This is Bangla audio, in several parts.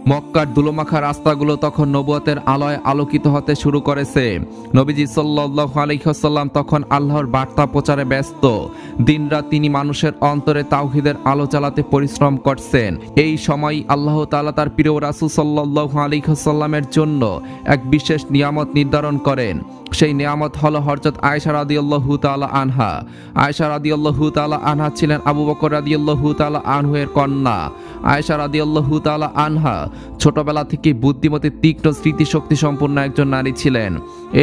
মক্কার ধুলোমাখা রাস্তাগুলো তখন নবুয়তের আলোয় আলোকিত হতে শুরু করেছে। নবীজি সাল্লাল্লাহু আলাইহি ওয়াসাল্লাম তখন আল্লাহর বার্তা প্রচারে ব্যস্ত। দিনরাত তিনি মানুষের অন্তরে তাওহীদের আলো জ্বালাতে পরিশ্রম করছেন। এই সময় আল্লাহ তাআলা তার প্রিয় রাসূল সাল্লাল্লাহু আলাইহি ওয়াসাল্লামের জন্য এক বিশেষ নিয়ামত নির্ধারণ করেন। সেই নিয়ামত হলো হযরত আয়েশা রাদিয়াল্লাহু তাআলা আনহা। আয়েশা রাদিয়াল্লাহু তাআলা আনহা ছিলেন আবু বকর রাদিয়াল্লাহু তাআলা আনহু এর কন্যা। আয়েশা রাদিয়াল্লাহু তাআলা আনহা ছোটবেলা থেকে বুদ্ধিমতী, তীক্ষ্ণ স্মৃতিশক্তি সম্পন্ন একজন নারী ছিলেন।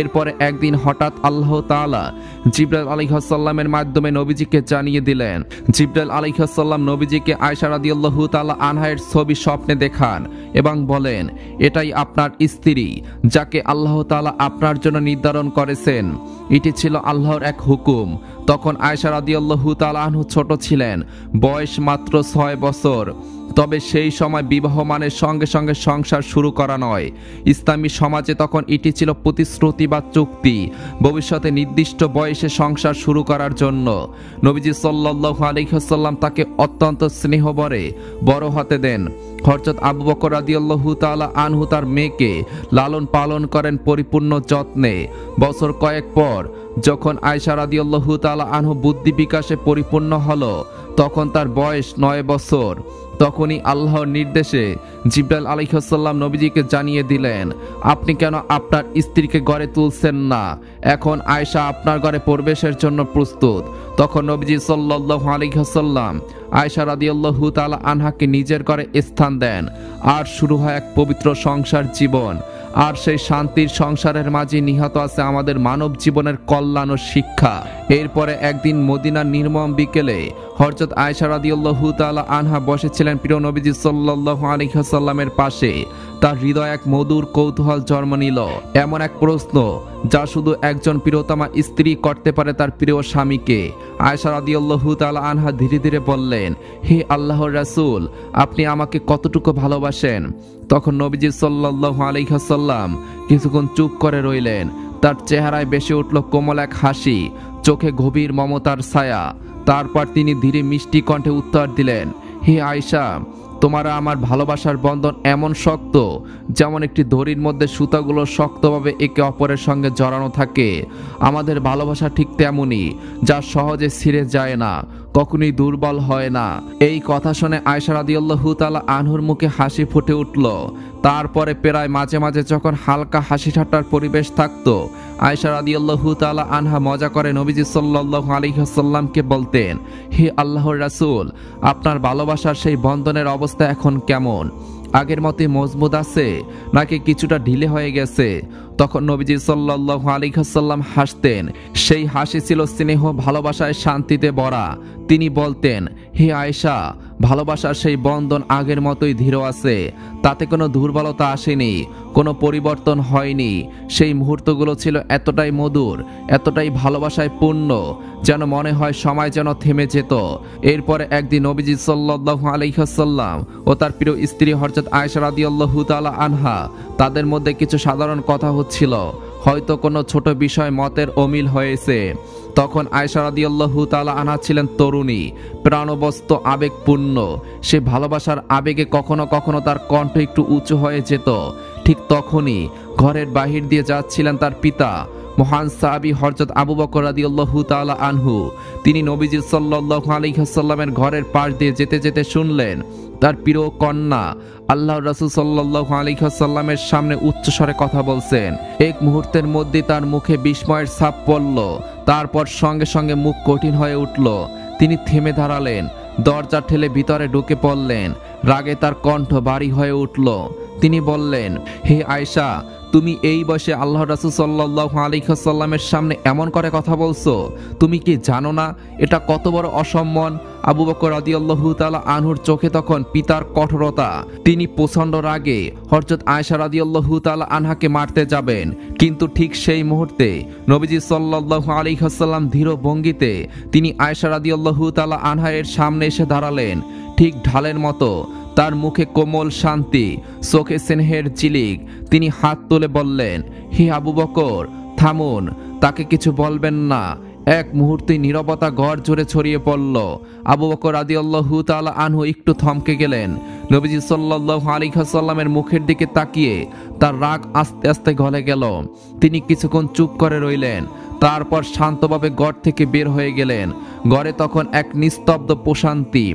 এরপরে একদিন হঠাৎ আল্লাহ তাআলা জিবরাইল আলাইহিস সালামের মাধ্যমে নবীজিকে জানিয়ে দিলেন। জিবরাইল আলাইহিস সালাম নবীজিকে আয়েশা রাদিয়াল্লাহু তাআলা আনহার ছবি স্বপ্নে দেখান এবং বলেন, এটাই আপনার স্ত্রী, যাকে আল্লাহ তাআলা আপনার জন্য নির্ধারণ করেছেন। এটি ছিল আল্লাহর এক হুকুম। তখন আয়েশা রাদিয়াল্লাহু তাআলা আনহু ছোট ছিলেন, বয়স মাত্র 6 বছর। তবে সেই সময় বিবাহ মানে সঙ্গে সঙ্গে সংসার শুরু করা নয়। ইসলামী সমাজে তখন এটি ছিল প্রতিশ্রুতি বা চুক্তি, ভবিষ্যতে নির্দিষ্ট বয়সে সংসার শুরু করার জন্য। নবীজি সাল্লাল্লাহু আলাইহি ওয়াসাল্লাম তাকে অত্যন্ত স্নেহভরে বড় হতে দেন। হযরত আবু বকর রাদিয়াল্লাহু তাআলা আনহু তার মেয়েকে লালন পালন করেন পরিপূর্ণ যত্নে। বছর কয়েক পর যখন আয়েশা রাদিয়াল্লাহু তাআলা আনহু বুদ্ধি বিকাশে পরিপূর্ণ হলো, তখন তার বয়স 9 বছর। তখনই আল্লাহর নির্দেশে জিবরাইল আলাইহিস সালাম নবীজিকে জানিয়ে দিলেন, আপনি কেন আপনার স্ত্রীকে ঘরে তুলছেন না? এখন আয়েশা আপনার ঘরে প্রবেশের জন্য প্রস্তুত। তখন নবীজি সাল্লাল্লাহু আলাইহি ওয়াসাল্লাম আয়েশা রাদিয়াল্লাহু তাআলা আনহাকে নিজের ঘরে স্থান দেন। আর শুরু হয় এক পবিত্র সংসার জীবন। আর সেই শান্তির সংসারের মাঝে নিহত আছে আমাদের মানব জীবনের কল্যাণ ও শিক্ষা। এরপরে একদিন মদিনার নির্মম বিকেলে হযরত আয়েশা রাদিয়াল্লাহু তাআলা আনহা বসেছিলেন প্রিয় নবীজি সাল্লাল্লাহু আলাইহি ওয়াসাল্লামের পাশে। তার হৃদয়ে এক মধুর কৌতূহল জন্ম নিল। এমন এক প্রশ্ন যা শুধু একজন প্রিয়তমা স্ত্রী করতে পারে তার প্রিয় স্বামীকে। আয়েশা রাদিয়াল্লাহু তাআলা আনহা ধীরে ধীরে বললেন, হে আল্লাহর রাসূল, আপনি আমাকে কতটুকু ভালোবাসেন? তখন নবীজি সাল্লাল্লাহু আলাইহি ওয়াসাল্লাম কিছুক্ষণ চুপ করে রইলেন। তার চেহারায় ভেসে উঠল কোমল এক হাসি, চোখে গভীর মমতার ছায়া। তারপর তিনি ধীরে মিষ্টি কণ্ঠে উত্তর দিলেন, হে আয়েশা, তোমার আমার ভালোবাসার বন্ধন এমন শক্ত যেমন একটি দড়ির মধ্যে সুতাগুলো শক্তভাবে একে অপরের সঙ্গে জড়ানো থাকে। আমাদের ভালোবাসা ঠিক তেমনই, যা সহজে ছিঁড়ে যায় না, কখনোই দুর্বল হয় না। এই কথা শুনে আয়েশা রাদিয়াল্লাহু তাআলা আনহুর মুখে হাসি ফুটে উঠল। তারপরে প্রায় মাঝে মাঝে যখন হালকা হাসি ঠাট্টার পরিবেশ থাকতো, আয়েশা রাদিয়াল্লাহু তাআলা আনহা মজা করে নবীজি সাল্লাল্লাহু আলাইহি ওয়াসাল্লামকে বলতেন, হে আল্লাহর রাসূল, আপনার ভালোবাসার সেই বন্ধনের অবস্থা এখন কেমন? আগের মতই মজবুত আছে নাকি কিছুটা ঢিলে হয়ে গেছে? তখন নবীজি সাল্লাল্লাহু আলাইহি ওয়াসাল্লাম হাসতেন। সেই হাসি ছিল স্নেহ, ভালোবাসায়, শান্তিতে ভরা। তিনি বলতেন, হে আয়েশা, ভালোবাসার সেই বন্ধন আগের মতোই দৃঢ় আছে, তাতে কোনো দুর্বলতা আসেনি, কোনো পরিবর্তন হয়নি। সেই মুহূর্তগুলো ছিল এতটাই মধুর, এতটাই ভালোবাসায় পূর্ণ, যেন মনে হয় সময় যেন থেমে যেত। এরপরে একদিন নবীজি সাল্লাল্লাহু আলাইহি ওয়াসাল্লাম ও তার প্রিয় স্ত্রী হযরত আয়েশা রাদিয়াল্লাহু তাআলা আনহা, তাদের মধ্যে কিছু সাধারণ কথা হচ্ছিল। হয়তো কোনো ছোট বিষয় মতের অমিল হয়েছে। তখন আয়েশা রাদিয়াল্লাহু তাআলা আনহা ছিলেন তরুণী, প্রাণবন্ত, আবেগপূর্ণ। সে ভালোবাসার আবেগে কখনো কখনো তার কণ্ঠ একটু উঁচু হয়ে যেত। ঠিক তখনই ঘরের বাহির দিয়ে যাচ্ছিলেন তার পিতা, মহান সাহাবী হযরত আবু বকর রাদিয়াল্লাহু তাআলা আনহু। তিনি নবীজি সাল্লাল্লাহু আলাইহি ওয়াসাল্লামের ঘরের পাশ দিয়ে যেতে যেতে শুনলেন তার প্রিয় কন্যা আল্লাহর রাসূল সাল্লাল্লাহু আলাইহি ওয়াসাল্লামের সামনে উচ্চস্বরে কথা বলছেন। এক মুহূর্তের মধ্যে তার মুখে বিস্ময়ের ছাপ পড়ল। তারপর সঙ্গে সঙ্গে মুখ কঠিন হয়ে উঠল। তিনি থেমে দাঁড়ালেন, দরজা ঠেলে ভিতরে ঢুকে পড়লেন। রাগে তার কণ্ঠ ভারী হয়ে উঠল। তিনি বললেন, হে আয়েশা, তুমি এই বয়সে আল্লাহ রাসূল সাল্লাল্লাহু আলাইহি ওয়াসাল্লামের সামনে এমন করে কথা বলছো? তুমি কি জানো না এটা কত বড় অসম্মান? আবু বকর রাদিয়াল্লাহু তাআলা আনহুর চোখে তখন পিতার কঠোরতা। তিনি প্রচণ্ড রাগে হযরত আয়েশা রাদিয়াল্লাহু তাআলা আনহাকে মারতে যাবেন, কিন্তু ঠিক সেই মুহূর্তে নবীজি সাল্লাল্লাহু আলাইহি ওয়াসাল্লাম ধীর ভঙ্গিতে তিনি আয়েশা রাদিয়াল্লাহু তাআলা আনহা এর সামনে এসে দাঁড়ালেন, ঠিক ঢালের মতো। তার মুখে কোমল শান্তি, চোখে স্নেহের ঝিলিক। তিনি হাত তুলে বললেন, হে আবু বকর, থামুন, তাকে কিছু বলবেন না। এক মুহূর্তে নীরবতা ঘর জুড়ে ছড়িয়ে পড়ল। আবু বকর রাদিয়াল্লাহু তাআলা আনহু একটু থমকে গেলেন। নবীজি সাল্লাল্লাহু আলাইহি ওয়াসাল্লামের মুখের দিকে তাকিয়ে তার রাগ আস্তে আস্তে গলে গেল। তিনি কিছুক্ষণ চুপ করে রইলেন, তারপর শান্তভাবে ঘর থেকে বের হয়ে গেলেন। ঘরে তখন এক নিস্তব্ধ প্রশান্তি।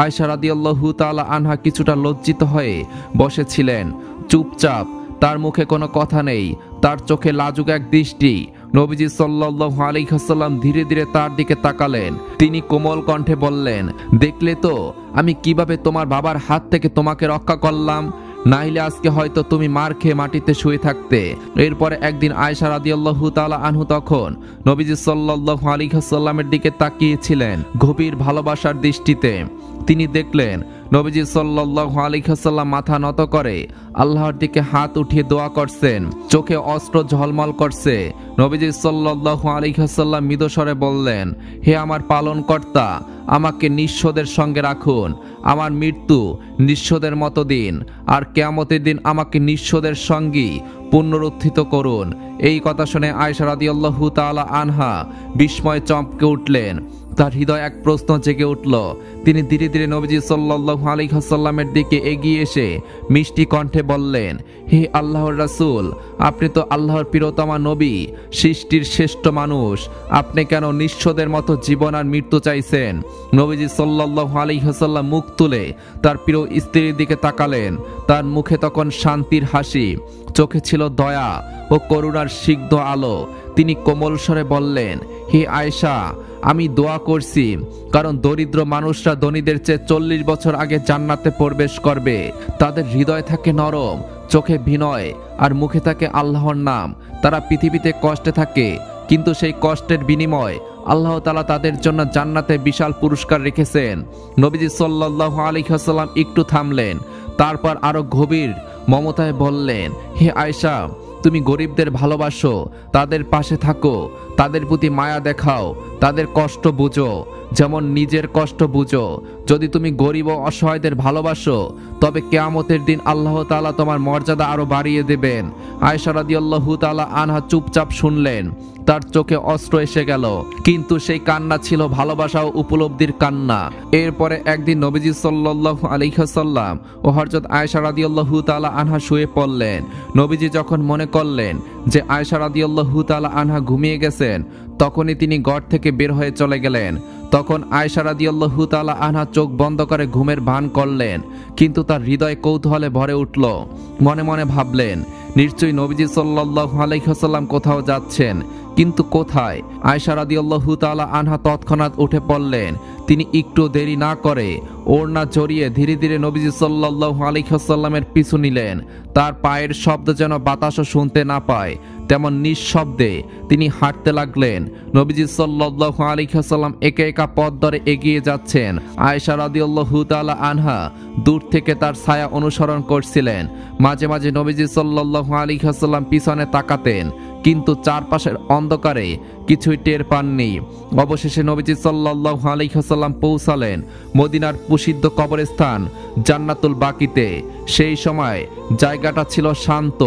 আয়েশা রাদিয়াল্লাহু তাআলা আনহা কিছুটা লজ্জিত হয়ে বসেছিলেন, চুপচাপ, তার মুখে কোনো কথা নেই, তার চোখে লাজুক এক দৃষ্টি। নবীজি সাল্লাল্লাহু আলাইহি ওয়াসাল্লাম ধীরে ধীরে তার দিকে তাকালেন। তিনি কোমল কণ্ঠে বললেন, দেখলে তো আমি কিভাবে তোমার বাবার হাত থেকে তোমাকে রক্ষা করলাম, নাইলে আজকে হয়তো তুমি মার খেয়ে মাটিতে শুয়ে থাকতে। এরপরে একদিন আয়েশা রাদিয়াল্লাহু তাআলা আনহু তখন নবীজি সাল্লাল্লাহু আলাইহি ওয়াসাল্লামের দিকে তাকিয়েছিলেন গভীর ভালোবাসার দৃষ্টিতে। তিনি দেখলেন নবীজি সাল্লাল্লাহু আলাইহি ওয়াসাল্লাম মাথা নত করে আল্লাহর দিকে হাত উঠিয়ে দোয়া করছেন, চোখে অস্ত্র ঝলমল করছে। নবীজি সাল্লাল্লাহু আলাইহি ওয়াসাল্লাম মৃদু স্বরে বললেন, হে আমার পালনকর্তা, আমাকে নিঃস্বদের সঙ্গে রাখুন, আমার মৃত্যু নিঃস্বদের মতো দিন, আর কিয়ামতের দিন আমাকে নিঃস্বদের সঙ্গী পুনরুত্থিত করুন। এই কথা শুনে আয়েশা রাদিয়াল্লাহু তাআলা আনহা বিস্ময়ে চমকে উঠলেন। তার হৃদয় এক প্রশ্ন জেগে উঠল। তিনি ধীরে ধীরে নবীজি সাল্লাল্লাহু আলাইহি ওয়াসাল্লামের দিকে এগিয়ে এসে মিষ্টি কণ্ঠে বললেন, হে আল্লাহর রাসূল, আপনি তো আল্লাহর প্রিয়তমা নবী, সৃষ্টির শ্রেষ্ঠ মানুষ, আপনি কেন নিঃস্বদের মতো জীবন আর মৃত্যু চাইছেন? নবীজি সাল্লাল্লাহু আলাইহি ওয়াসাল্লাম মুখ তুলে তার প্রিয় স্ত্রীর দিকে তাকালেন। তার মুখে তখন শান্তির হাসি, চোখে ছিল দয়া ও করুণার সিগ্ধ আলো। তিনি কোমল স্বরে বললেন, হে আয়েশা, আমি দোয়া করছি, কারণ দরিদ্র মানুষরা ধনীদের চেয়ে 40 বছর আগে জান্নাতে প্রবেশ করবে। তাদের হৃদয় থাকে নরম, চোখে বিনয়, আর মুখে থাকে আল্লাহর নাম। তারা পৃথিবীতে কষ্টে থাকে, কিন্তু সেই কষ্টের বিনিময় আল্লাহ তাআলা তাদের জন্য জান্নাতে বিশাল পুরস্কার রেখেছেন। নবীজি সাল্লাল্লাহু আলাইহি ওয়াসাল্লাম একটু থামলেন, তারপর আরো গভীর মমতায় বললেন, হে আয়েশা, তুমি গরিবদের ভালোবাসো, তাদের পাশে থাকো, তাদের প্রতি মায়া দেখাও, তাদের কষ্ট বুঝো যেমন নিজের কষ্ট বুঝো। যদি তুমি গরিব ও অসহায়দের ভালোবাসো, তবে কিয়ামতের দিন আল্লাহ তাআলা তোমার মর্যাদা আরো বাড়িয়ে দেবেন। আয়েশা রাদিয়াল্লাহু তাআলা আনহা চুপচাপ শুনলেন। তার চোখে অশ্রু এসে গেল, কিন্তু সেই কান্না ছিল ভালোবাসা ও উপলব্ধির কান্না। এরপরে একদিন নবীজি সাল্লাল্লাহু আলাইহি ওয়াসাল্লাম ও হযরত আয়েশা রাদিয়াল্লাহু তাআলা আনহা শুয়ে পড়লেন। নবীজি যখন মনে করলেন যে আয়েশা রাদিয়াল্লাহু তাআলা আনহা ঘুমিয়ে গেছেন, তখনই তিনি ঘর থেকে বের হয়ে চলে গেলেন। তখন আয়েশা রাদিয়াল্লাহু তাআলা আনহা চোখ বন্ধ করে ঘুমের ভান করলেন, কিন্তু তার হৃদয় কৌতূহলে ভরে উঠল। মনে মনে ভাবলেন, নিশ্চয়ই নবীজি সাল্লাল্লাহু আলাইহি ওয়াসাল্লাম কোথাও যাচ্ছেন, কিন্তু কোথায়? আয়েশা রাদিয়াল্লাহু তাআলা আনহা তৎক্ষণাৎ উঠে পড়লেন। তিনি একটু দেরি না করে ওড়না জড়িয়ে ধীরে ধীরে নবীজি সাল্লাল্লাহু আলাইহি ওয়াসাল্লামের পিছু নিলেন। তার পায়ের শব্দ যেন বাতাসও শুনতে না পায়, তেমন নিঃশব্দে তিনি হাঁটতে লাগলেন। নবীজি সাল্লাল্লাহু আলাইহি ওয়াসাল্লাম একা একা পথ ধরে এগিয়ে যাচ্ছেন। আয়েশা রাদিয়াল্লাহু তাআলা আনহা দূর থেকে তার ছায়া অনুসরণ করছিলেন। মাঝে মাঝে নবীজি সাল্লাল্লাহু আলাইহি ওয়াসাল্লাম পিছনে তাকাতেন, কিন্তু চারপাশের অন্ধকারে কিছুই টের পাননি। অবশেষে নবীজি সাল্লাল্লাহু আলাইহি ওয়াসাল্লাম পৌঁছালেন মদিনার প্রসিদ্ধ কবরস্থান জান্নাতুল বাকিতে। সেই সময় জায়গাটা ছিল শান্ত,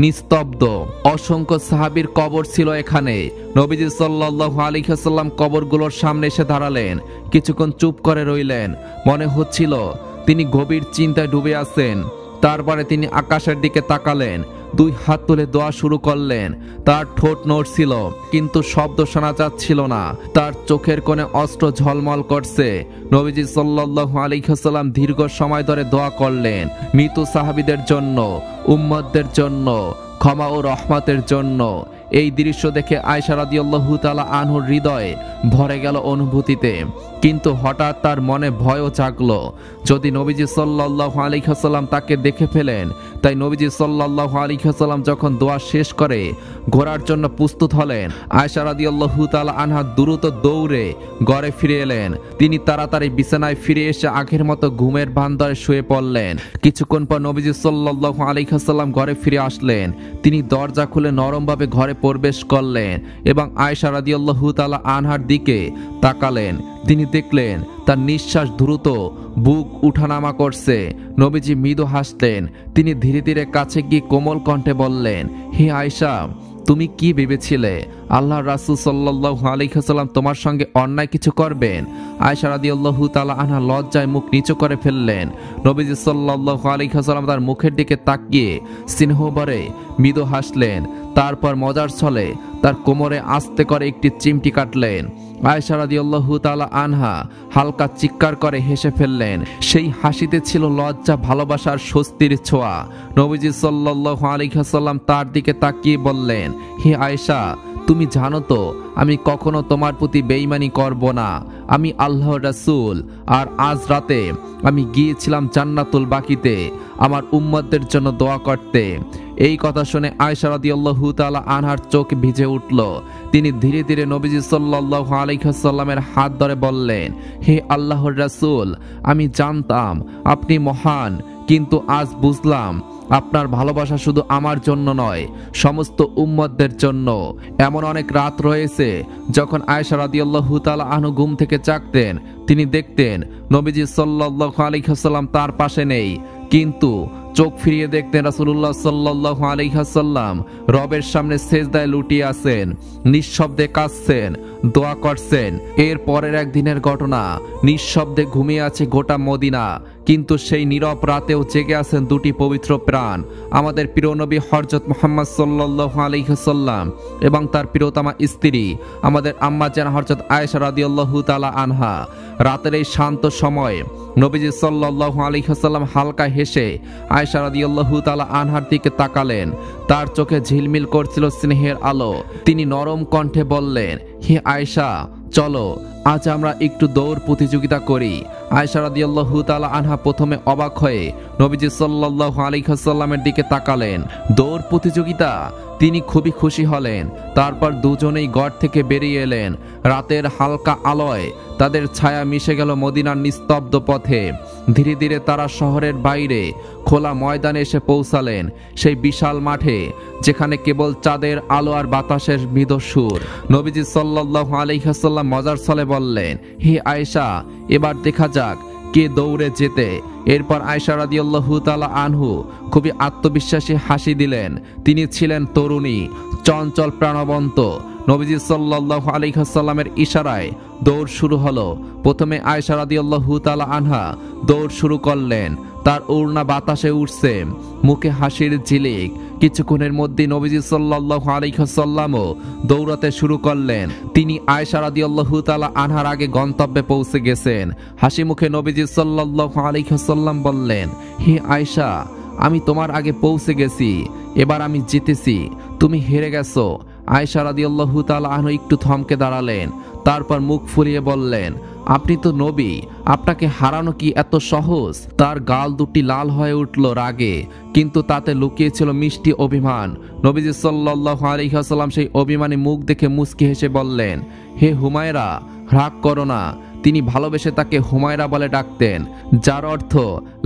নিস্তব্ধ। অসংখ্য সাহাবীর কবর ছিল এখানে। নবীজি সাল্লাল্লাহু আলাইহি ওয়াসাল্লাম কবরগুলোর সামনে এসে দাঁড়ালেন, কিছুক্ষণ চুপ করে রইলেন। মনে হচ্ছিল তিনি গভীর চিন্তায় ডুবে আছেন। তারপরে তিনি আকাশের দিকে তাকালেন, দুই হাত তুলে দোয়া শুরু করলেন। তার ঠোঁট নড়ছিল, কিন্তু শব্দ শোনা যাচ্ছিল না। তার চোখের কোণে অস্ত্র ঝলমল করছে। নবীজি সাল্লাল্লাহু আলাইহি ওয়াসাল্লাম দীর্ঘ সময় ধরে দোয়া করলেন, মৃত সাহাবীদের জন্য, উম্মতদের জন্য, ক্ষমা ও রহমতের জন্য। এই দৃশ্য দেখে আয়েশা রাদিয়াল্লাহু তাআলা আনহুর হৃদয়ে ভরে গেল অনুভূতিতে, কিন্তু হঠাৎ তার মনে ভয়ও জাগলো। যদি নবীজি সাল্লাল্লাহু আলাইহি ওয়াসাল্লাম তাকে দেখে ফেলেন। তাই নবীজি সাল্লাল্লাহু আলাইহি ওয়াসাল্লাম যখন দোয়া শেষ করে ঘোরার জন্য প্রস্তুত হলেন, আয়েশা রাদিয়াল্লাহু তাআলা আনহা দ্রুত দৌড়ে ঘরে ফিরে এলেন। তিনি তাড়াতাড়ি বিছানায় ফিরে এসে আগের মতো ঘুমের ভান ধরে শুয়ে পড়লেন। কিছুক্ষণ পর নবীজি সাল্লাল্লাহু আলাইহি ওয়াসাল্লাম ঘরে ফিরে আসলেন। তিনি দরজা খুলে নরমভাবে ঘরে প্রবেশ করলেন এবং আয়েশা রাদিয়াল্লাহু তাআলা আনহার দিকে তাকালেন। তিনি দেখলেন তার নিঃশ্বাস দ্রুত, বুক উঠানামা করছে। নবীজি মৃদু হাসলেন। তিনি ধীরে ধীরে কাছে গিয়ে কোমল কণ্ঠে বললেন, হে আয়েশা, তুমি কি ভেবেছিলে আল্লাহ রাসূল সাল্লাল্লাহু আলাইহি ওয়াসাল্লাম তোমার সঙ্গে অন্যায় কিছু করবেন? আয়েশা রাদিয়াল্লাহু তাআলা আনহা লজ্জায় মুখ নিচু করে ফেললেন। নবীজি সাল্লাল্লাহু আলাইহি ওয়াসাল্লাম তার মুখের দিকে তাকিয়ে স্নেহভরে মৃদু হাসলেন। তারপর মজার ছলে তার কোমরে আস্তে করে একটি চিমটি কাটলেন। আয়েশা রাদিয়াল্লাহু তাআলা আনহা হালকা চিৎকার করে হেসে ফেললেন। সেই হাসিতে ছিল লজ্জা, ভালোবাসার স্বস্তির ছোঁয়া। নবীজি সাল্লাল্লাহু আলাইহি ওয়াসাল্লাম তার দিকে তাকিয়ে বললেন, হে আয়েশা, তুমি জানো তো আমি কখনো তোমার প্রতি বেঈমানি করব না। আমি আল্লাহর রাসূল, আর আজ রাতে আমি গিয়েছিলাম জান্নাতুল বাকিতে আমার উম্মতদের জন্য দোয়া করতে। এই কথা শুনে আয়েশা রাদিয়াল্লাহু তাআলা আনহার চোখ ভিজে উঠল। তিনি ধীরে ধীরে নবীজি সাল্লাল্লাহু আলাইহি ওয়াসাল্লামের হাত ধরে বললেন, হে আল্লাহর রাসূল, আমি জানতাম আপনি মহান, কিন্তু আজ বুঝলাম আপনার ভালোবাসা শুধু আমার জন্য নয়, সমস্ত উম্মতদের জন্য। এমন অনেক রাত রয়েছে যখন আয়েশা রাদিয়াল্লাহু তাআলা আনহা ঘুম থেকে জাগতেন, তিনি দেখতেন নবীজি সাল্লাল্লাহু আলাইহি ওয়াসাল্লাম তার পাশে নেই, কিন্তু চোখ ফিরিয়ে দেখতেন রাসূলুল্লাহ সাল্লাল্লাহু আলাইহি ওয়াসাল্লাম রবের সামনে সেজদায় লুটিয়ে আছেন, নিঃশব্দে কাঁদছেন, দোয়া করছেন। এর পরের একদিনের ঘটনা, নিঃশব্দে ঘুমিয়ে আছে গোটা মদিনা, কিন্তু সেই নীরব রাতেও জেগে আছেন দুটি পবিত্র প্রাণ, আমাদের প্রিয় নবী হযরত মুহাম্মদ সাল্লাল্লাহু আলাইহি ওয়াসাল্লাম এবং তার প্রিয়তমা স্ত্রী আমাদের আম্মা জান হযরত আয়েশা রাদিয়াল্লাহু তাআলা আনহা। রাতের এই শান্ত সময়ে নবীজি সাল্লাল্লাহু আলাইহি ওয়াসাল্লাম হালকা হেসে আয়েশা রাদিয়াল্লাহু তাআলা আনহার দিকে তাকালেন। তার চোখে ঝিলমিল করছিল স্নেহের আলো। তিনি নরম কণ্ঠে বললেন, হে আয়েশা, চলো আজ আমরা একটু দৌড় প্রতিযোগিতা করি। আয়েশা রাদিয়াল্লাহু তাআলা আনহা প্রথমে অবাক হয়ে নবীজি সাল্লাল্লাহু আলাইহি ওয়াসাল্লামের দিকে তাকালেন। দৌড় প্রতিযোগিতা? তিনি খুবই খুশি হলেন। তারপর দুজনেই ঘর থেকে বেরিয়ে এলেন। রাতের হালকা আলোয় তাদের ছায়া মিশে গেল মদিনার নিস্তব্ধ পথে। ধীরে ধীরে তারা শহরের বাইরে খোলা ময়দানে এসে পৌঁছালেন, সেই বিশাল মাঠে যেখানে কেবল চাঁদের আলো আর বাতাসের মৃদু সুর। নবীজি সাল্লাল্লাহু আলাইহি ওয়াসাল্লাম মজার ছলে বললেন, হে আয়েশা, এবার দেখা যাক কে দৌড়ে যেতে। এরপর আয়েশা রাদিয়াল্লাহু তাআলা আনহু খুবই আত্মবিশ্বাসী হাসি দিলেন। তিনি ছিলেন তরুণী, চঞ্চল, প্রাণবন্ত। নবীজি সাল্লাল্লাহু আলাইহি ওয়াসাল্লামের ইশারায় দৌড় শুরু হলো। প্রথমে আয়েশা রাদিয়াল্লাহু তাআলা আনহা দৌড় শুরু করলেন। তার ওড়না বাতাসে উঠছে, মুখে হাসির ঝিলিক। কিছুক্ষণের মধ্যে নবীজি সাল্লাল্লাহু আলাইহি ওয়াসাল্লামও দৌড়াতে শুরু করলেন। তিনি আয়েশা রাদিয়াল্লাহু তাআলা আনহার আগে গন্তব্যে পৌঁছে গেছেন। হাসি মুখে নবীজি সাল্লাল্লাহু আলাইহি ওয়াসাল্লাম বললেন, হে আয়েশা, আমি তোমার আগে পৌঁছে গেছি, এবার আমি জিতেছি, তুমি হেরে গেছো। আয়েশা রাদিয়াল্লাহু তাআলা আনহা একটু থমকে দাঁড়ালেন। তারপর মুখ ফুলিয়ে বললেন, আপনি তো নবী, আপনাকে হারানো কি এত সহজ? তার গাল দুটি লাল হয়ে উঠল রাগে, কিন্তু তাতে লুকিয়েছিল মিষ্টি অভিমান। নবীজি সাল্লাল্লাহু আলাইহি ওয়াসাল্লাম সেই অভিমানী মুখ দেখে মুচকি হেসে বললেন, হে হুমায়রা, রাগ করো না। তিনি ভালোবেসে তাকে হুমায়রা বলে ডাকতেন, যার অর্থ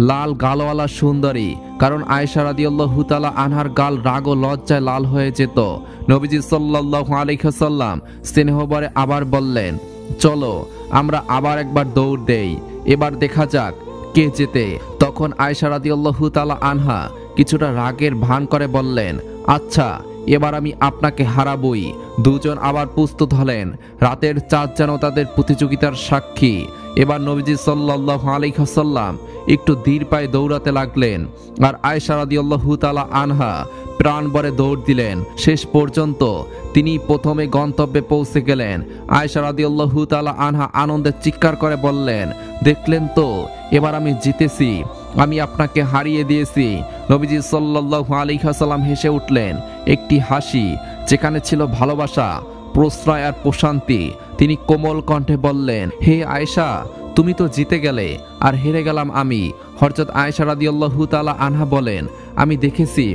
লাল গালওয়ালা সুন্দরী, কারণ আয়েশা রাদিয়াল্লাহু তাআলা আনহার গাল রাগ ও লজ্জায় লাল হয়ে যেত। নবীজি সাল্লাল্লাহু আলাইহি ওয়াসাল্লাম স্নেহভরে আবার বললেন, চলো আমরা আবার একবার দৌড় দেই, এবার দেখা যাক কে জেতে। তখন আয়েশা রাদিয়াল্লাহু তাআলা আনহা কিছুটা রাগের ভান করে বললেন, আচ্ছা, এবার আমি আপনাকে হারাবই। দুজন আবার প্রস্তুত হলেন। রাতের চাঁদ যেন তাদের প্রতিযোগিতার সাক্ষী। এবার নবীজি সাল্লাল্লাহু আলাইহি ওয়াসাল্লাম একটু ধীর পায়ে দৌড়াতে লাগলেন, আর আয়েশা রাদিয়াল্লাহু তাআলা আনহা প্রাণ ভরে দৌড় দিলেন। শেষ পর্যন্ত তিনি প্রথমে গন্তব্যে পৌঁছে গেলেন। আয়েশা রাদিয়াল্লাহু তাআলা আনহা আনন্দে চিৎকার করে বললেন, দেখলেন তো, এবার আমি জিতেছি, আমি আপনাকে হারিয়ে দিয়েছি। নবীজি সাল্লাল্লাহু আলাইহি ওয়াসাল্লাম হেসে উঠলেন, একটি হাসি যেখানে ছিল ভালোবাসা, প্রশ্রয় আর প্রশান্তি। তিনি কোমল কণ্ঠে বললেন, হে আয়েশা, তুমি তো জিতে গেলে আর হেরে গেলাম আমি। হযরত আয়েশা রাদিয়াল্লাহু তাআলা আনহা বলেন, আমি দেখেছি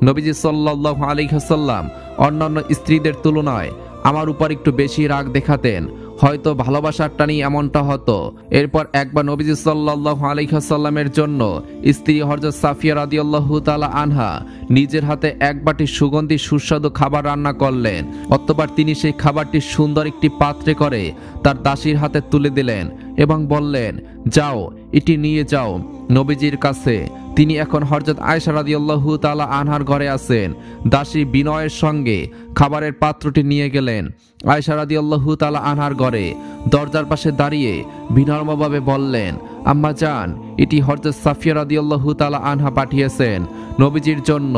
নবীজি সাল্লাল্লাহু আলাইহি ওয়াসাল্লাম অন্যান্য স্ত্রীদের তুলনায় আমার উপর একটু বেশি রাগ দেখাতেন। হয়তো ভালোবাসার টানি এমনটা হতো। এরপর একবার নবীজি সাল্লাল্লাহু আলাইহি ওয়াসাল্লামের জন্য স্ত্রী হযরত সাফিয়া রাদিয়াল্লাহু তাআলা আনহা নিজের হাতে এক বাটি সুগন্ধি সুস্বাদু খাবার রান্না করলেন। অতঃপর তিনি সেই খাবারটি সুন্দর একটি পাত্রে করে তার দাসীর হাতে তুলে দিলেন এবং বললেন, যাও এটি নিয়ে যাও নবীজির কাছে। তিনি এখন হযরত আয়েশা রাদিয়াল্লাহু তাআলা আনহার ঘরে আছেন। দাসী বিনয়ের সঙ্গে খাবারের পাত্রটি নিয়ে গেলেন আয়েশা রাদিয়াল্লাহু তাআলা আনহার ঘরে। দরজার পাশে দাঁড়িয়ে বিনম্রভাবে বললেন, আম্মা জান, এটি হযরত সাফিয়া রাদিয়াল্লাহু তাআলা আনহা পাঠিয়েছেন নবীজির জন্য।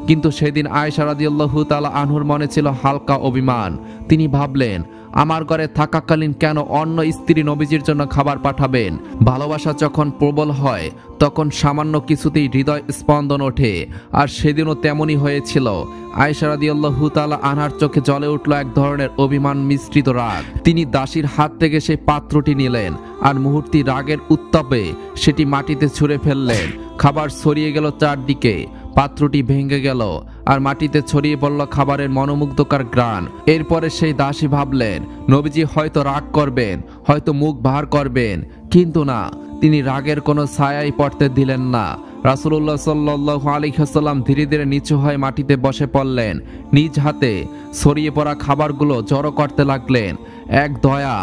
কিন্তু সেদিন আয়েশা রাদিয়াল্লাহু তাআলা আনহুর মনে ছিল হালকা অভিমান। তিনি ভাবলেন, আমার ঘরে থাকাকালীন কেন অন্য স্ত্রী নবীজির জন্য খাবার পাঠাবেন? ভালোবাসা যখন প্রবল হয় তখন সামান্য কিছুতেই হৃদয় স্পন্দন ওঠে। আর সেদিনও তেমনই হয়েছিল। আয়েশা রাদিয়াল্লাহু তাআলা আনহার চোখে জ্বলে উঠল এক ধরনের অভিমান মিশ্রিত রাগ। তিনি দাসীর হাত থেকে সেই পাত্রটি নিলেন আর মুহূর্তে রাগের উত্তাপে সেটি মাটিতে ছুঁড়ে ফেললেন। খাবার ছড়িয়ে গেল চারদিকে, পাত্রটি ভেঙে গেল আর মাটিতে ছড়িয়ে পড়ল খাবারের মনোমুগ্ধকর ঘ্রাণ। এরপরে সেই দাসী ভাবলেন, নবীজি হয়তো রাগ করবেন, হয়তো মুখ ভার করবেন, কিন্তু না, তিনি রাগের কোনো ছায়াই পড়তে দিলেন না। রাসূলুল্লাহ সাল্লাল্লাহু আলাইহি ওয়াসাল্লাম ধীরে ধীরে নিচু হয়ে মাটিতে বসে পড়লেন। নিজ হাতে ছড়িয়ে পড়া খাবারগুলো জড়ো করতে লাগলেন। এক দয়া,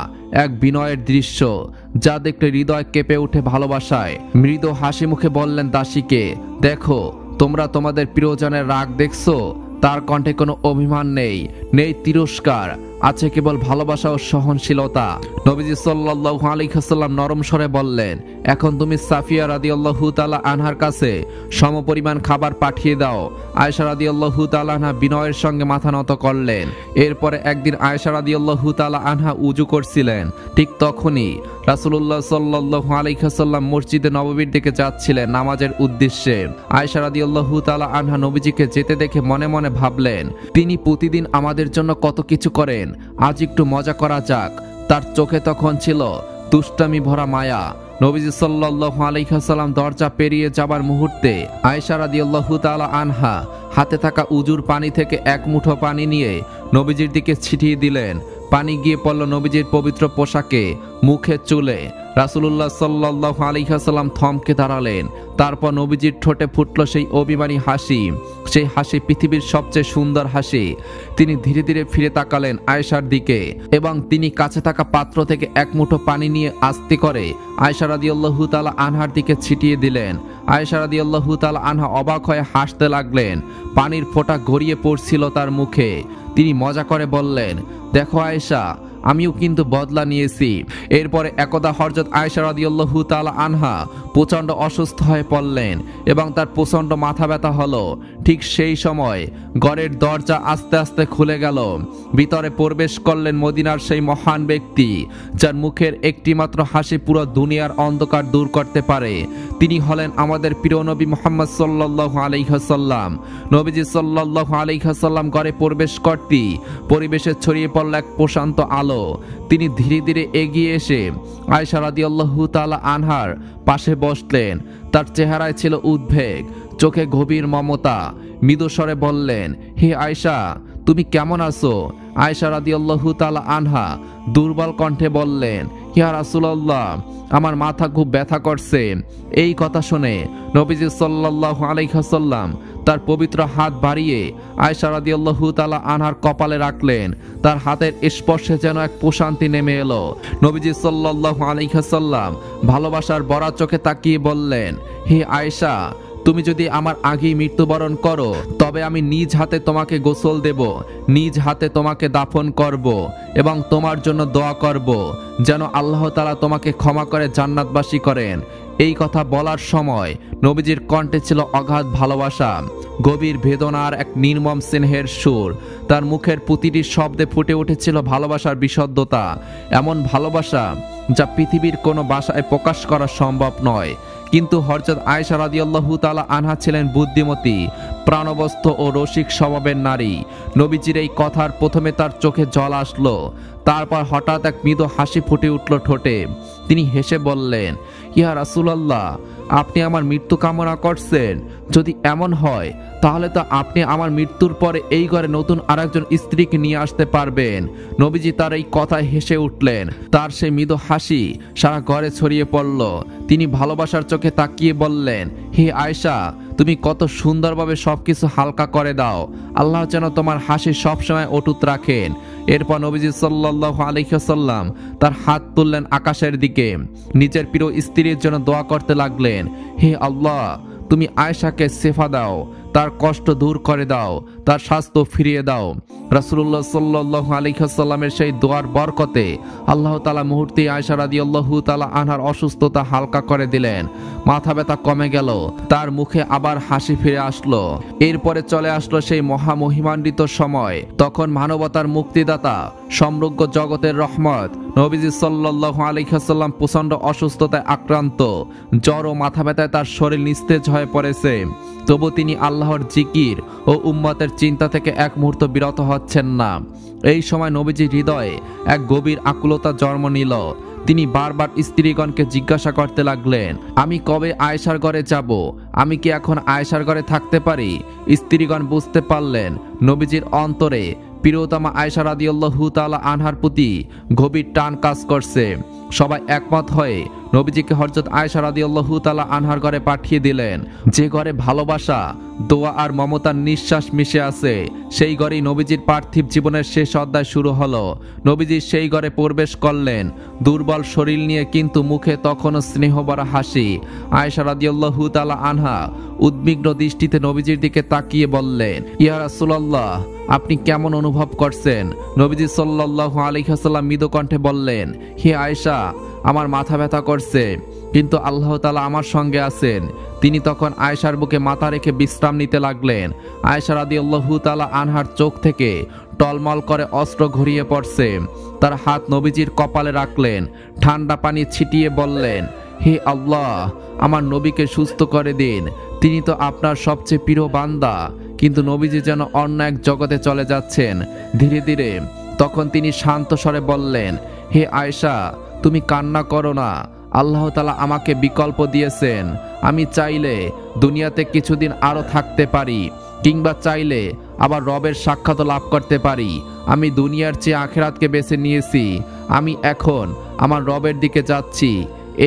এক বিনয়ের দৃশ্য যা দেখলে হৃদয় কেঁপে উঠে ভালোবাসায়। মৃদু হাসি মুখে বললেন দাসীকে, দেখো তোমরা তোমাদের প্রিয়জনের রাগ দেখছো? তার কণ্ঠে কোনো অভিমান নেই, নেই তিরস্কার, আছে কেবল ভালোবাসা ও সহনশীলতা। নবীজি সাল্লাল্লাহু আলাইহি ওয়াসাল্লাম নরম স্বরে বললেন, এখন তুমি সাফিয়া রাদিয়াল্লাহু তাআলা আনহার কাছে সমপরিমাণ খাবার পাঠিয়ে দাও। আয়েশা রাদিয়াল্লাহু তাআলা আনহা বিনয়ের সঙ্গে মাথা নত করলেন। এরপরে একদিন আয়েশা রাদিয়াল্লাহু তাআলা আনহা উযু করছিলেন। ঠিক তখনই রাসূলুল্লাহ সাল্লাল্লাহু আলাইহি ওয়াসাল্লাম মসজিদে নববীর দিকে যাচ্ছিলেন নামাজের উদ্দেশ্যে। আয়েশা রাদিয়াল্লাহু তাআলা আনহা নবীজিকে যেতে দেখে মনে মনে ভাবলেন, তিনি প্রতিদিন আমাদের জন্য কত কিছু করেন, আজ একটু মজা করা যাক। তার চোখে তখন ছিল দুষ্টামি ভরা মায়া। নবীজি সাল্লাল্লাহু আলাইহি ওয়াসাল্লাম দরজা পেরিয়ে যাবার মুহূর্তে আয়েশা রাদিয়াল্লাহু তাআলা আনহা হাতে থাকা উজুর পানি থেকে এক মুঠো পানি নিয়ে নবীজির দিকে ছিটিয়ে দিলেন। পানি গিয়ে পড়ল নবীজির পবিত্র পোশাকে, মুখে, চুলে। রাসূলুল্লাহ সাল্লাল্লাহু আলাইহি ওয়াসাল্লাম থমকে দাঁড়ালেন। তারপর নবীজির ঠোঁটে ফুটল সেই অভিমানী হাসি, সেই হাসি পৃথিবীর সবচেয়ে সুন্দর হাসি। তিনি ধীরে ধীরে ফিরে তাকালেন আয়েশার দিকে এবং তিনি কাছে থাকা পাত্র থেকে এক মুঠো পানি নিয়ে আস্তে করে আয়েশা রাদিয়াল্লাহু তাআলা আনহার দিকে ছিটিয়ে দিলেন। আয়েশা রাদিয়াল্লাহু তাআলা আনহা অবাক হয়ে হাসতে লাগলেন। পানির ফোঁটা গড়িয়ে পড়ছিল তার মুখে। তিনি মজা করে বললেন, দেখো আয়েশা, আমিও কিন্তু বদলা নিয়েছি। এরপরে একদা হযরত আয়েশা রাদিয়াল্লাহু তাআলা আনহা প্রচণ্ড অসুস্থ হয়ে পড়লেন এবং তার প্রচণ্ড মাথা ব্যথা হলো। ঠিক সেই সময় ঘরের দরজা আস্তে আস্তে খুলে গেল। ভিতরে প্রবেশ করলেন মদিনার সেই মহান ব্যক্তি যার মুখের একটি মাত্র হাসি পুরো দুনিয়ার অন্ধকার দূর করতে পারে। তিনি হলেন আমাদের প্রিয় নবী মুহাম্মদ সাল্লাল্লাহু আলাইহি ওয়াসাল্লাম। নবীজি সাল্লাল্লাহু আলাইহি ওয়াসাল্লাম ঘরে প্রবেশ করতেই পরিবেশে ছড়িয়ে পড়ল এক প্রশান্ত আলো। তিনি ধীরে ধীরে এগিয়ে এসে আয়েশা রাদিয়াল্লাহু তাআলা আনহার পাশে বসলেন। তার চেহারায় ছিল উদ্বেগ, চোখে গভীর মমতা। মৃদু স্বরে বললেন, হে আয়েশা, তুমি কেমন আছো? আয়েশা রাদিয়াল্লাহু তাআলা আনহা দুর্বল কণ্ঠে বললেন, ইয়া রাসূলুল্লাহ, আমার মাথা খুব ব্যথা করছে। এই কথা শুনে নবীজি সাল্লাল্লাহু আলাইহি ওয়াসাল্লাম তার পবিত্র হাত বাড়িয়ে আয়েশা রাদিয়াল্লাহু তাআলা আনহার কপালে রাখলেন। তার হাতের স্পর্শে যেন এক প্রশান্তি নেমে এলো। নবীজি সাল্লাল্লাহু আলাইহি ওয়াসাল্লাম ভালোবাসার ভরা চোখে তাকিয়ে বললেন, হে আয়েশা, তুমি যদি আমার আগেই মৃত্যুবরণ করো তবে আমি নিজ হাতে তোমাকে গোসল দেব, নিজ হাতে তোমাকে দাফন করব এবং তোমার জন্য দোয়া করব যেন আল্লাহ তাআলা তোমাকে ক্ষমা করে জান্নাতবাসী করেন। এই কথা বলার সময় নবীজির কণ্ঠে ছিল অগাধ ভালোবাসা, গভীর বেদনার এক নির্মম স্নেহের সুর। তার মুখের প্রতিটি শব্দে ফুটে উঠেছিল ভালোবাসার বিশুদ্ধতা, এমন ভালোবাসা যা পৃথিবীর কোনো ভাষায় প্রকাশ করা সম্ভব নয়। কিন্তু হযরত আয়েশা রাদিয়াল্লাহু তাআলা আনহা ছিলেন বুদ্ধিমতী, প্রাণবস্ত ও রসিক স্বভাবের নারী। নবীজির এই কথার প্রথমে তার চোখে জল আসলো, তারপর হঠাৎ এক মৃদু হাসি ফুটে উঠল ঠোঁটে। তিনি হেসে বললেন, ইয়া রাসূলুল্লাহ, আপনি আমার মৃত্যু কামনা করছেন? যদি এমন হয় তাহলে তো আপনি আমার মৃত্যুর পরে এই ঘরে নতুন আরেকজন স্ত্রীকে নিয়ে আসতে পারবেন। নবীজি তার এই কথায় হেসে উঠলেন। তার সেই মৃদু হাসি সারা ঘরে ছড়িয়ে পড়ল। তিনি ভালোবাসার চোখে তাকিয়ে বললেন, হে আয়েশা, তুমি কত সুন্দরভাবে সবকিছু হালকা করে দাও। আল্লাহ যেন তোমার হাসি সবসময় অটুট রাখেন। এরপর নবীজি সাল্লাল্লাহু আলাইহি ওয়াসাল্লাম তার হাত তুললেন আকাশের দিকে, নিজের প্রিয় স্ত্রীর জন্য দোয়া করতে লাগলেন, হে আল্লাহ, তুমি আয়েশাকে শেফা দাও, তার কষ্ট দূর করে দাও, তার স্বাস্থ্য ফিরিয়ে দাও। রাসূলুল্লাহ সাল্লাল্লাহু আলাইহি ওয়াসাল্লামের সেই দোয়ার বরকতে আল্লাহ তাআলা মুহূর্তে আয়েশা রাদিয়াল্লাহু তাআলা আনহার অসুস্থতা হালকা করে দিলেন। মাথা ব্যথা কমে গেল, তার মুখে আবার হাসি ফিরে আসলো। এরপরে চলে আসলো সেই মহামহিমান্বিত সময়। তখন মানবতার মুক্তিদাতা, সমগ্র জগতের রহমত নবীজি সাল্লাল্লাহু আলাইহি ওয়াসাল্লাম প্রচন্ড অসুস্থতায় আক্রান্ত। জ্বর ও মাথা ব্যথায় তার শরীর নিস্তেজ হয়ে পড়েছে। তবু তিনি আল্লাহর জিকির ও উম্মতের চিন্তা থেকে এক মুহূর্ত বিরত হচ্ছেন না। এই সময় নবীজির হৃদয়ে এক গভীর আকুলতা জন্ম নিল। তিনি বারবার স্ত্রীগণকে জিজ্ঞাসা করতে লাগলেন, আমি কবে আয়েশার ঘরে যাব? আমি কি এখন আয়েশার ঘরে থাকতে পারি? স্ত্রীগণ বুঝতে পারলেন নবীজির অন্তরে প্রিয়তমা আয়েশা রাদিয়াল্লাহু তাআলা আনহার প্রতি গভীর টান কাজ করছে। সবাই একমত হয়ে নবীজিকে হযরত আয়েশা রাদিয়াল্লাহু তাআলা আনহার ঘরে পাঠিয়ে দিলেন। যে ঘরে ভালোবাসা, দোয়া আর মমতার নিঃশ্বাস মিশে আছে, সেই ঘরেই নবীজির পার্থিব জীবনের শেষ অধ্যায় শুরু হলো। নবীজি সেই ঘরে প্রবেশ করলেন, দুর্বল শরীর নিয়ে, কিন্তু মুখে তখনও স্নেহভরা হাসি। আয়েশা রাদিয়াল্লাহু তাআলা আনহা উদ্বিগ্ন দৃষ্টিতে নবীজির দিকে তাকিয়ে বললেন, ইয়া রাসূলুল্লাহ, আপনি কেমন অনুভব করছেন? নবীজি সাল্লাল্লাহু আলাইহি ওয়াসাল্লাম মৃদু কণ্ঠে বললেন, হে আয়েশা, আমার মাথা ব্যথা করছে, কিন্তু আল্লাহ তাআলা আমার সঙ্গে আছেন। তিনি তখন আয়েশার বুকে মাথা রেখে বিশ্রাম নিতে লাগলেন। আয়েশা রাদিয়াল্লাহু তাআলা আনহার চোখ থেকে টলমল করে অস্ত্র ঘুরিয়ে পড়ছে। তার হাত নবীজির কপালে রাখলেন, ঠান্ডা পানি ছিটিয়ে বললেন, হে আল্লাহ, আমার নবীকে সুস্থ করে দিন। তিনি তো আপনার সবচেয়ে প্রিয় বান্দা। কিন্তু নবীজি যেন অন্য এক জগতে চলে যাচ্ছেন। ধীরে ধীরে তখন তিনি শান্ত স্বরে বললেন, হে আয়েশা, তুমি কান্না করো না। আল্লাহ তাআলা আমাকে বিকল্প দিয়েছেন। আমি চাইলে দুনিয়াতে কিছুদিন আরো থাকতে পারি, কিংবা চাইলে আবার রবের সাক্ষাৎ লাভ করতে পারি। আমি দুনিয়ার চেয়ে আখিরাতকে বেছে নিয়েছি। আমি এখন আমার রবের দিকে যাচ্ছি।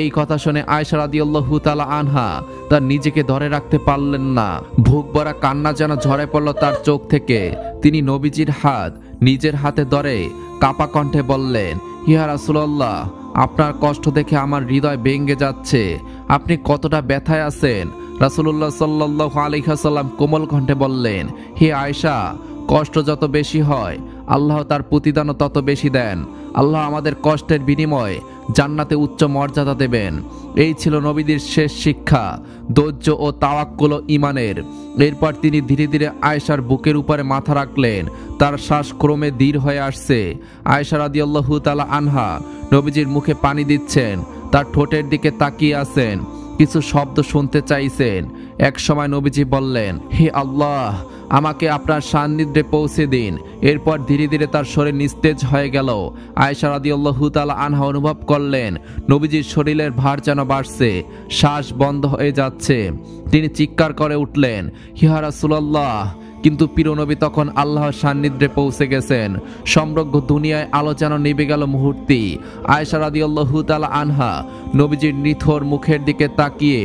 এই কথা শুনে আয়েশা রাদিয়াল্লাহু তাআলা আনহা তার নিজেকে ধরে রাখতে পারলেন না। বুক ভরা কান্না যেন ঝরে পড়ল তার চোখ থেকে। তিনি নবীজির হাত নিজের হাতে ধরে কাপা কণ্ঠে বললেন, ইয়া রাসূলুল্লাহ, আপনার কষ্ট দেখে আমার হৃদয় ভেঙে যাচ্ছে। আপনি কতটা ব্যথায় আছেন? রাসূলুল্লাহ সাল্লাল্লাহু আলাইহি ওয়াসাল্লাম কোমল কণ্ঠে বললেন, হে আয়েশা, কষ্ট যত বেশি হয় আল্লাহ তার প্রতিদানও তত বেশি দেন। আল্লাহ আমাদের কষ্টের বিনিময়ে জান্নাতে উচ্চ মর্যাদা দেবেন। এই ছিল নবীদের শেষ শিক্ষা, ধৈর্য ও তাওয়াক্কুল ঈমানের। এরপর তিনি ধীরে ধীরে আয়েশার বুকের উপরে মাথা রাখলেন। তার শ্বাস ক্রমে ধীর হয়ে আসছে। আয়েশা রাদিয়াল্লাহু তাআলা আনহা নবীজির মুখে পানি দিচ্ছেন, তার ঠোঁটের দিকে তাকিয়ে আছেন, কিছু শব্দ শুনতে চাইছেন। এক সময় নবীজি বললেন, হে আল্লাহ, আমাকে আপনার সান্নিধ্যে পৌঁছে দিন। এরপর ধীরে ধীরে তার শরীর নিস্তেজ হয়ে গেল। আয়েশা রাদিয়াল্লাহু তাআলা আনহা অনুভব করলেন নবীজির শরীরের ভার যেন বাড়ছে, শ্বাস বন্ধ হয়ে যাচ্ছে। তিনি চিৎকার করে উঠলেন, ইয়া রাসূলুল্লাহ। কিন্তু প্রিয় নবী তখন আল্লাহর সান্নিধ্যে পৌঁছে গেছেন। সমগ্র দুনিয়ায় আলো যেন নিভে গেল মুহূর্তেই। আয়েশা রাদিয়াল্লাহু তাআলা আনহা নবীজির নিথর মুখের দিকে তাকিয়ে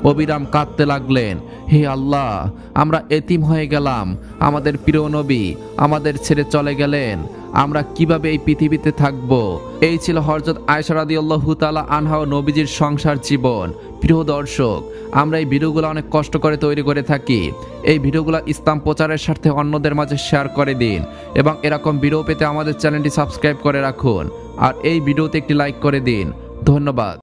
অবিরাম কাঁদতে লাগলেন, হে আল্লাহ, আমরা এতিম হয়ে গেলাম। আমাদের প্রিয় নবী আমাদের ছেড়ে চলে গেলেন। আমরা কিভাবে এই পৃথিবীতে থাকব? এই ছিল হযরত আয়েশা রাদিয়াল্লাহু তাআলা আনহা ও নবীজির সংসার জীবন। প্রিয় দর্শক, আমরা এই ভিডিওগুলো অনেক কষ্ট করে তৈরি করে থাকি। এই ভিডিওগুলো ইসলাম প্রচারের স্বার্থে অন্যদের মাঝে শেয়ার করে দিন এবং এরকম ভিডিও পেতে আমাদের চ্যানেলটি সাবস্ক্রাইব করে রাখুন আর এই ভিডিওতে একটি লাইক করে দিন। ধন্যবাদ।